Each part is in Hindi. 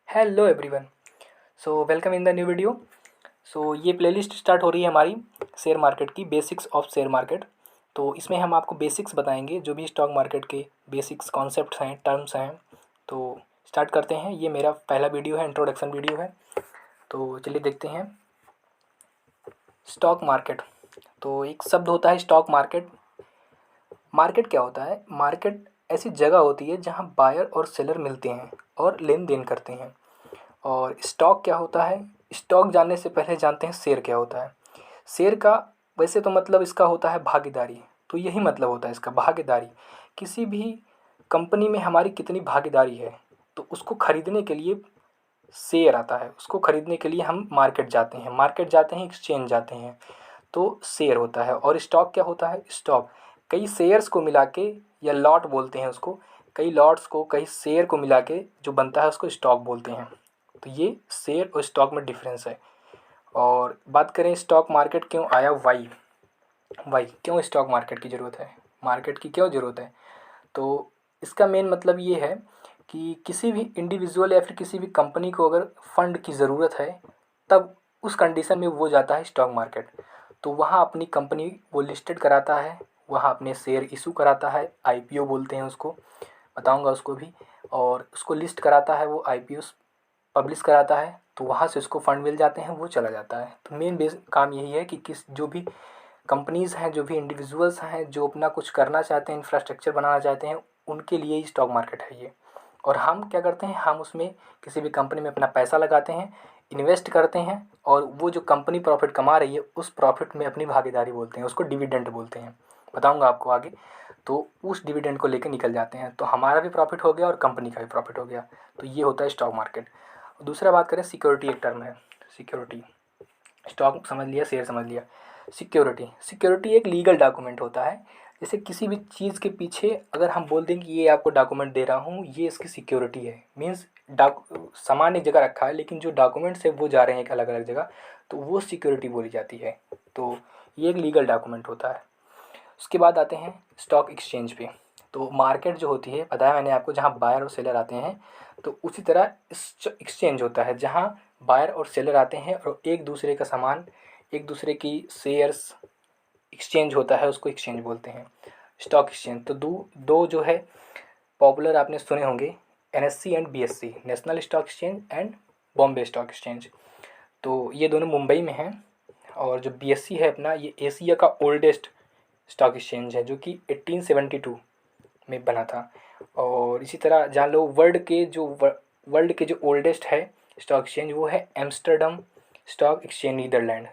Hello everyone. So welcome in the new video. ये प्लेलिस्ट स्टार्ट हो रही है हमारी शेयर मार्केट की, बेसिक्स ऑफ शेयर मार्केट। तो इसमें हम आपको बेसिक्स बताएंगे, जो भी स्टॉक मार्केट के बेसिक्स कॉन्सेप्ट्स हैं, टर्म्स हैं। तो स्टार्ट करते हैं। ये मेरा पहला वीडियो है, इंट्रोडक्शन वीडियो है। तो चलिए देखते हैं। स्टॉक मार्केट, तो एक शब्द होता है स्टॉक मार्केट। मार्केट क्या होता है? मार्केट ऐसी जगह होती है जहाँ बायर और सेलर मिलते हैं और लेन देन करते हैं। और स्टॉक क्या होता है? स्टॉक जानने से पहले जानते हैं शेयर क्या होता है। शेयर का वैसे तो मतलब इसका होता है भागीदारी। तो यही मतलब होता है इसका, भागीदारी। किसी भी कंपनी में हमारी कितनी भागीदारी है, तो उसको खरीदने के लिए शेयर आता है। उसको खरीदने के लिए हम मार्केट जाते हैं, एक्सचेंज जाते हैं। तो शेयर होता है। और स्टॉक क्या होता है? स्टॉक कई शेयर्स को मिला के, या लॉट बोलते हैं उसको, कई लॉट्स को, कई शेयर को मिला के जो बनता है उसको स्टॉक बोलते हैं। तो ये शेयर और स्टॉक में डिफरेंस है। और बात करें स्टॉक मार्केट क्यों आया, वाई वाई क्यों स्टॉक मार्केट की ज़रूरत है, मार्केट की क्यों ज़रूरत है? तो इसका मेन मतलब ये है कि किसी भी इंडिविजुअल या फिर किसी भी कंपनी को अगर फंड की ज़रूरत है, तब उस कंडीशन में वो जाता है स्टॉक मार्केट। तो वहाँ अपनी कंपनी वो लिस्टेड कराता है, वहाँ अपने शेयर इशू कराता है, आईपीओ बोलते हैं उसको, बताऊंगा उसको भी। और उसको लिस्ट कराता है, वो आईपीओ पब्लिश कराता है। तो वहाँ से उसको फंड मिल जाते हैं, वो चला जाता है। तो मेन बेस काम यही है कि किस जो भी कंपनीज़ हैं, जो भी इंडिविजुअल्स हैं, जो अपना कुछ करना चाहते हैं, इंफ्रास्ट्रक्चर बनाना चाहते हैं, उनके लिए ही स्टॉक मार्केट है ये। और हम क्या करते हैं, हम उसमें किसी भी कंपनी में अपना पैसा लगाते हैं, इन्वेस्ट करते हैं। और वो जो कंपनी प्रॉफिट कमा रही है, उस प्रॉफिट में अपनी भागीदारी बोलते हैं, उसको डिविडेंड बोलते हैं, बताऊंगा आपको आगे। तो उस डिविडेंड को लेकर निकल जाते हैं, तो हमारा भी प्रॉफिट हो गया और कंपनी का भी प्रॉफिट हो गया। तो ये होता है स्टॉक मार्केट। दूसरा बात करें, सिक्योरिटी एक टर्म है। सिक्योरिटी, स्टॉक समझ लिया, शेयर समझ लिया। सिक्योरिटी, सिक्योरिटी एक लीगल डॉक्यूमेंट होता है। जैसे किसी भी चीज़ के पीछे अगर हम बोल दें कि ये आपको डॉक्यूमेंट दे रहा हूँ, ये इसकी सिक्योरिटी है, मीन्स सामान एक जगह रखा है, लेकिन जो डॉक्यूमेंट्स है वो जा रहे हैं एक अलग अलग जगह, तो वो सिक्योरिटी बोली जाती है। तो ये एक लीगल डॉक्यूमेंट होता है। उसके बाद आते हैं स्टॉक एक्सचेंज पे। तो मार्केट जो होती है, बताया मैंने आपको, जहाँ बायर और सेलर आते हैं, तो उसी तरह एक्सचेंज होता है, जहाँ बायर और सेलर आते हैं और एक दूसरे का सामान, एक दूसरे की शेयर्स एक्सचेंज होता है, उसको एक्सचेंज बोलते हैं, स्टॉक एक्सचेंज। तो दो दो जो है पॉपुलर आपने सुने होंगे, NSC and BSc, national stock exchange and Bombay stock exchange. तो ये दोनों मुंबई में हैं। और जो बीएससी है अपना, ये एशिया का ओल्डेस्ट स्टॉक एक्सचेंज है, जो कि 1872 में बना था। और इसी तरह जान लो, वर्ल्ड के जो ओल्डेस्ट है स्टॉक एक्सचेंज, वो है एम्स्टर्डम स्टॉक एक्सचेंज, नीदरलैंड।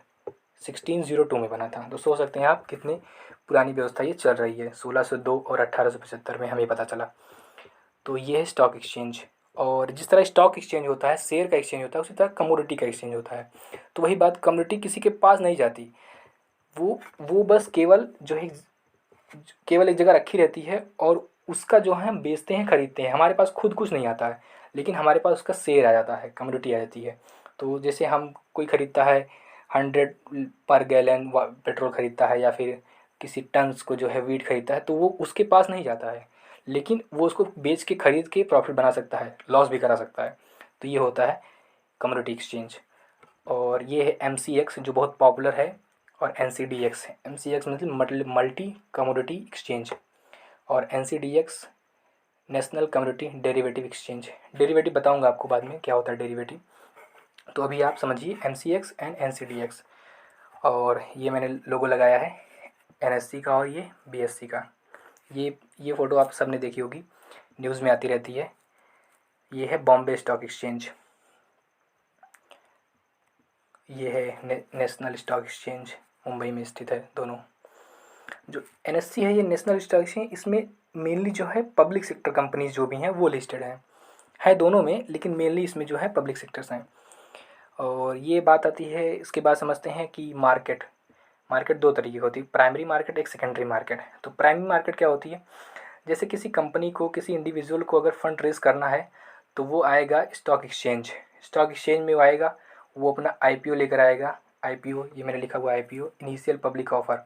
1602 में बना था। तो सोच सकते हैं आप कितनी पुरानी व्यवस्था ये चल रही है। 1602 और 1875 में हमें पता चला। तो ये है स्टॉक एक्सचेंज। और जिस तरह स्टॉक एक्सचेंज होता है, शेयर का एक्सचेंज होता है, उसी तरह कमोडिटी का एक्सचेंज होता है। तो वही बात, कमोडिटी किसी के पास नहीं जाती, वो बस केवल जो है, केवल एक जगह रखी रहती है। और उसका जो है हम बेचते हैं, खरीदते हैं, हमारे पास खुद कुछ नहीं आता है, लेकिन हमारे पास उसका शेयर आ जाता है, कमोडिटी आ जाती है। तो जैसे हम, कोई ख़रीदता है 100 पर गैलन पेट्रोल ख़रीदता है, या फिर किसी टन्स को जो है वीट ख़रीदता है, तो वो उसके पास नहीं जाता है, लेकिन वो उसको बेच के, ख़रीद के प्रॉफिट बना सकता है, लॉस भी करा सकता है। तो ये होता है कमोडिटी एक्सचेंज। और ये है MCX, जो बहुत पॉपुलर है। और NCDX है। MCX मतलब मल्टी कमोडिटी एक्सचेंज। और NCDX national commodity derivative exchange. Derivative बताऊंगा आपको बाद में क्या होता है डेरिवेटिव। तो अभी आप समझिए MCX एंड NCDX। और ये मैंने लोगो लगाया है NSC का और ये BSC का। ये फ़ोटो आप सब ने देखी होगी, न्यूज़ में आती रहती है। ये है बॉम्बे स्टॉक एक्सचेंज। ये है नेशनल स्टॉक एक्सचेंज, मुंबई में स्थित है दोनों। जो NSC है, ये नेशनल स्टॉक एक्सचेंज, इसमें मेनली जो है पब्लिक सेक्टर कंपनीज जो भी हैं वो लिस्टेड हैं, है दोनों में, लेकिन मेनली इसमें जो है पब्लिक सेक्टर्स हैं। और ये बात आती है, इसके बाद समझते हैं कि मार्केट, मार्केट दो तरीके की होती है, प्राइमरी मार्केट, एक सेकेंडरी मार्केट। तो प्राइमरी मार्केट क्या होती है? जैसे किसी कंपनी को, किसी इंडिविजुअल को अगर फंड रेज करना है, तो वो आएगा स्टॉक एक्सचेंज। स्टॉक एक्सचेंज में वो आएगा, वो अपना आईपीओ लेकर आएगा। आईपीओ, ये मैंने लिखा हुआ आईपीओ, इनिशियल पब्लिक ऑफर।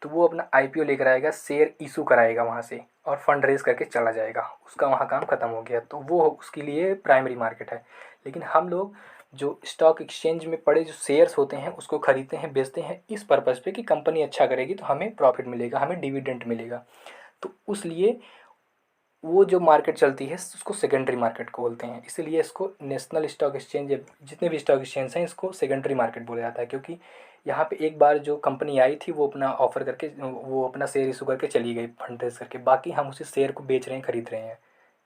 तो वो अपना आईपीओ लेकर आएगा, शेयर इशू कराएगा वहाँ से, और फंड रेज करके चला जाएगा, उसका वहाँ काम ख़त्म हो गया। तो वो उसके लिए प्राइमरी मार्केट है। लेकिन हम लोग जो स्टॉक एक्सचेंज में पड़े जो शेयर्स होते हैं उसको ख़रीदते हैं, बेचते हैं इस पर्पज़ पे कि कंपनी अच्छा करेगी तो हमें प्रॉफिट मिलेगा, हमें डिविडेंड मिलेगा। तो उसलिए वो जो मार्केट चलती है उसको सेकेंडरी मार्केट को बोलते हैं। इसीलिए इसको नेशनल स्टॉक एक्सचेंज या जितने भी स्टॉक एक्सचेंज हैं इसको सेकेंडरी मार्केट बोला जाता है, क्योंकि यहाँ पे एक बार जो कंपनी आई थी वो अपना ऑफ़र करके वो अपना शेयर इशू करके चली गई फंड रेज़ करके, बाकी हम उसी शेयर को बेच रहे हैं, ख़रीद रहे हैं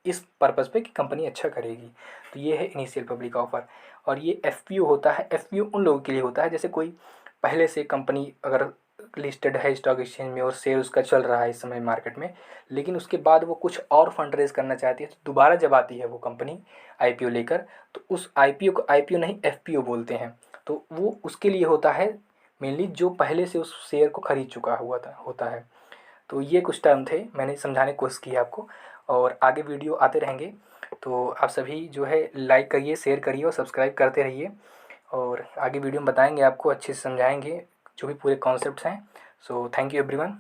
इस पर्पज़ पे कि कंपनी अच्छा करेगी। तो ये है इनिशियल पब्लिक ऑफ़र। और ये एफपीओ होता है, एफपीओ उन लोगों के लिए होता है जैसे कोई पहले से कंपनी अगर लिस्टेड है स्टॉक एक्सचेंज में और शेयर उसका चल रहा है इस समय मार्केट में, लेकिन उसके बाद वो कुछ और फंड रेज़ करना चाहती है तो दोबारा जब आती है वो कंपनी आईपीओ लेकर, तो उस आईपीओ को आईपीओ नहीं एफपीओ बोलते हैं। तो वो उसके लिए होता है मेनली जो पहले से उस शेयर को खरीद चुका हुआ था होता है। तो ये कुछ टर्म थे, मैंने समझाने की कोशिश की है आपको, और आगे वीडियो आते रहेंगे। तो आप सभी जो है लाइक करिए, शेयर करिए और सब्सक्राइब करते रहिए, और आगे वीडियो में बताएंगे आपको, अच्छे से समझाएंगे जो भी पूरे कॉन्सेप्ट्स हैं। So thank you everyone.